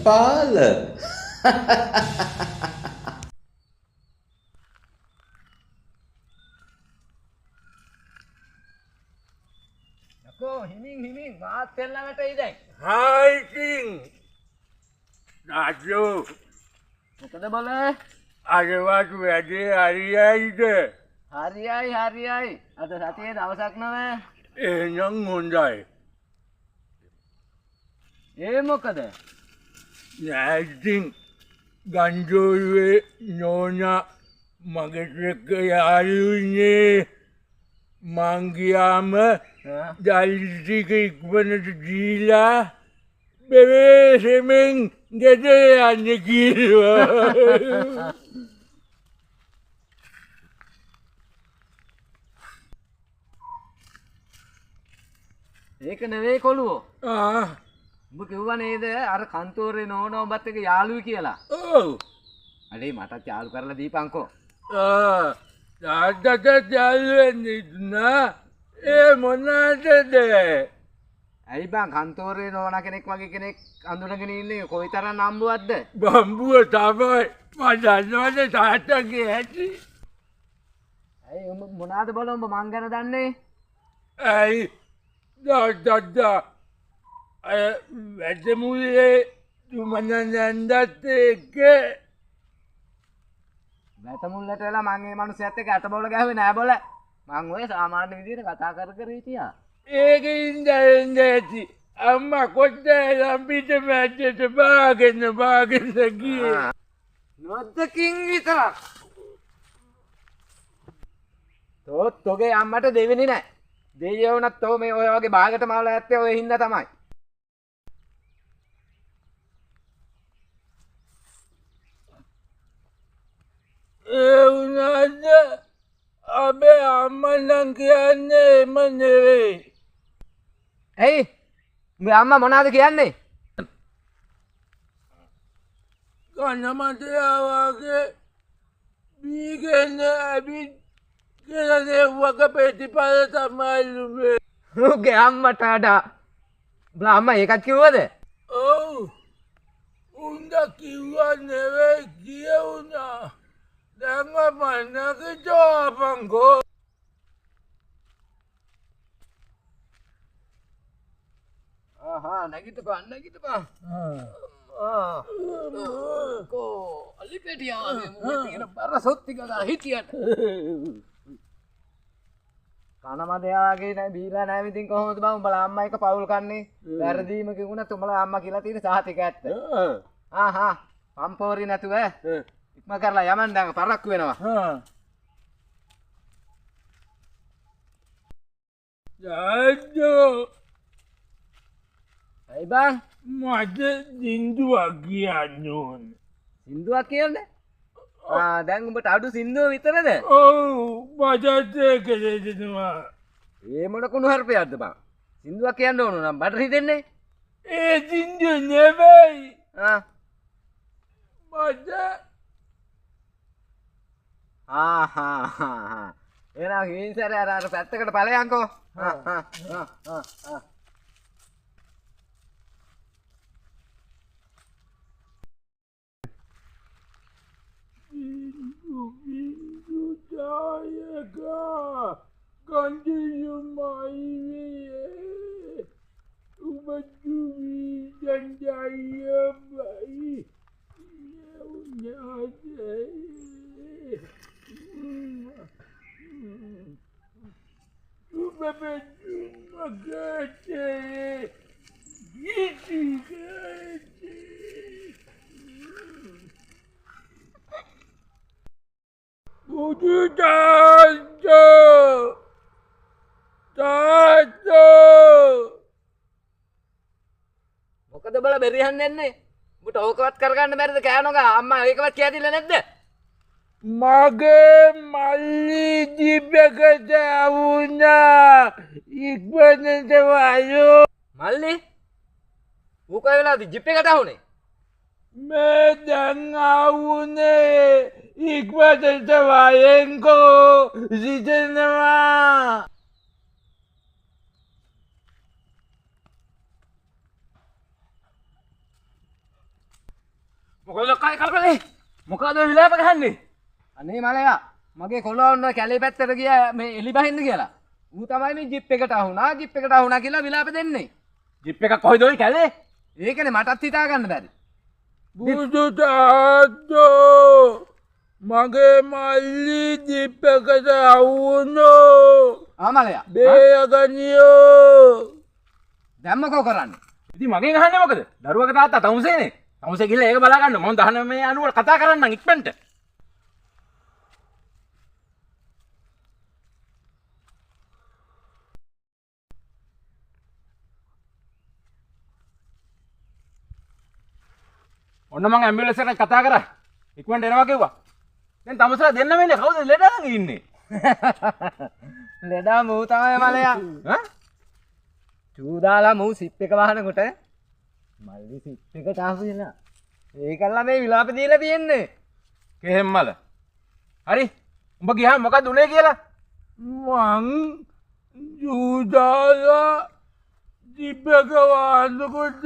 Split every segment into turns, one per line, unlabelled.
පාල
යකෝ හිමින් මාත් පෙන්නවට ඉදයි.
Hai King. Nacho.
මොකද බල?
Ada waktu ada hari itu.
හරියයි. අද සතියේ දවසක් නෑ.
Yang mundai.
ඒ මොකද?
Nating ganjowe nona magesek yalunya mangiama dari ikut gila. Bebe seming gede ane gila.
ඒක නෙවෙයි කොළුවෝ.
Ah,
උඹ කිව්වා නේද අර කන්තෝරේ නෝන ඔබත් එක්ක යාළුයි කියලා.
oh.
අඩේ මටත් යාළු කරලා දීපන්කෝ.
Ah, ada jalan itu na. Monada.
ඇයි බං කන්තෝරේ නෝන කෙනෙක් වගේ කෙනෙක් අඳුනගෙන ඉන්නේ කොයිතරම් නම්බුවක්ද?
Bambu tamai. Padahal tata kehati.
ඇයි උඹ මොනවාද බල උඹ මං ගැන දන්නේ?
Ay, da. Vedemule tu mananandate ke.
වැටමුල්ලට වෙලා මං මේ මිනිස්සුත් එක්ක අත බෝල ගහුවේ නෑ බෝල. මං ඔය සාමාන්‍ය විදිහට කතා කර හිටියා.
Indah. Amma kota lambita macam bahagian lagi.
නොද්දකින් විතරක්. තෝගේ අම්මට දෙවෙනි නෑ. දෙයියෝ වුණත් තෝ මේ ඔය වගේ බාගට මාවලා ඇත්තේ ඔය හින්දා තමයි.
Unada abe amalan kiane manere.
ඇයි? මේ අම්මා මොනවද කියන්නේ?
Kana matawage bigana abid kana wakapeti pala tamalume.
උගේ අම්මට වඩා. බලා අම්මා ඒකත් කිව්වද?
Oh, unda kiwa neve kiuna. Danga mana ke jawaban ko.
නැගිටපන්. කෝ අලිපෙටියා වගේ තියෙන බර සොත්ති ගා හිටියට. කනමදයාගේ නෑ බීලා නෑ ඉතින් කොහොමද බං උඹලා අම්මා එක පවුල් කන්නේ? වැරදීම කිව්ුණත් උඹලා අම්මා කියලා තියෙන සාතික ඇත්ත. පම්පෝරි නැතුව ඉක්ම කරලා යමන් දැන් පරක්කු වෙනවා.
Jado.
ඇයි බං?
Mada dindu agianon.
සින්දුවක් කියන්නේ? දැන් උඹට අඩු සින්දුව විතරද?
Oh, badate keledinwa.
ඒ මොන කුණු හර්පයක්ද බං? සින්දුවක් කියන්න ඕන නම් බඩ හිතෙන්නේ.
Dindu nevei. Mada.
එහෙනම් හිංසරේ අර පැත්තකට ඵලයන්කෝ.
Bindu dayaga. Kandiyu maiwe. Ubatuwi jandaya bai. Nyaunyade. Ubabatu magate. Giti gate. Budu Tato.
මොකද බල බෙරිහන් එන්නේ? උඹට ඕකවත් කරගන්න බැරිද කෑනෝගා අම්මා ඒකවත් කියා දෙන්නේ නැද්ද?
Mage mali dibekata awuna. Ikbanente wayo.
මල්ලි ඌ කය වෙලාද ජිප් එකට අහුනේ?
Medang awune. Ikbanente wayenko. Sidenama.
මොකද කයි කලබලේ මොකද ඔය විලාප ගහන්නේ
අනේ මලයා මගේ කොළා ඔන්න කැලේ පැත්තට ගියා මේ එලි බහින්න කියලා. ඌ තමයි මේ ජිප් එකට අහුණා කියලා විලාප දෙන්නේ.
ජිප් එකක් කොහෙද ඔය කැලේ
ඒකනේ මටත් හිතා ගන්න බැරි.
බුදු තාත්තෝ මගේ මල්ලි ජිප්පකට අවුනෝ
ආමලයා
බේගනියෝ
දැන් මොකෝ කරන්නේ?
ඉතින් මගෙන් අහන්නේ මොකද දරුවගේ තාත්තා තමුසේනේ තමුසේ ගිහලා ඒක බලා ගන්න මම 19 අනුව කතා කරන්නම් ඉක්මනට ඔන්න මං ඇම්බියුලන්ස් එකට කතා කරා ඉක්මනට එනවා කිව්වා දැන් තමුසලා දෙන්න වෙන්නේ කවුද ලෙඩ ළඟ ඉන්නේ
ලෙඩා මූ තමයි මලයා.
ඈ
චූදාලා මූ සිප් එක වහනකොට මල්ලි සිප් එකට ආපුලා. ඒකල්ලා මේ විලාප දීලා තියෙන්නේ.
කෙහෙම්මල හරි උඹ ගියාම මොකද උනේ කියලා
මං ජූදාලා ජිප්පක වහනකොට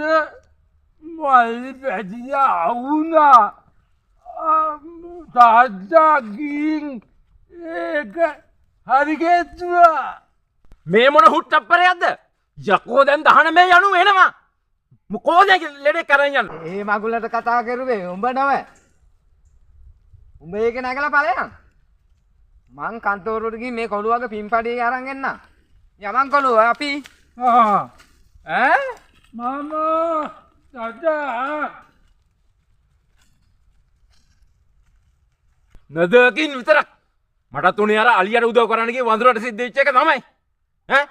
මල්ලි පැටිලා අවුනා තාත්තා ගින් ඒක හරිගෙත්තුවා
මේ මොන හුට්ටප්පරයක්ද යකෝ දැන් 19 යනු වෙනවා මොකෝද ලෙඩේ කරන් යන්නේ
ඒ මගුලට කතා කරුවේ උඹ නම. උඹ ඒක නැගලා ඵලයන්. මං කන්තෝරුවට ගිහින් මේ කොළුවගේ පින්පඩිය අරන් එන්න. යමන් කොළුව අපි
ඈ
මාමා තාත්තා
නදකින් විතරක් මටත් උනේ අර අලියට උදව් කරන්න ගිය වඳුරට සිද්ධ වෙච්ච එක තමයි ඈ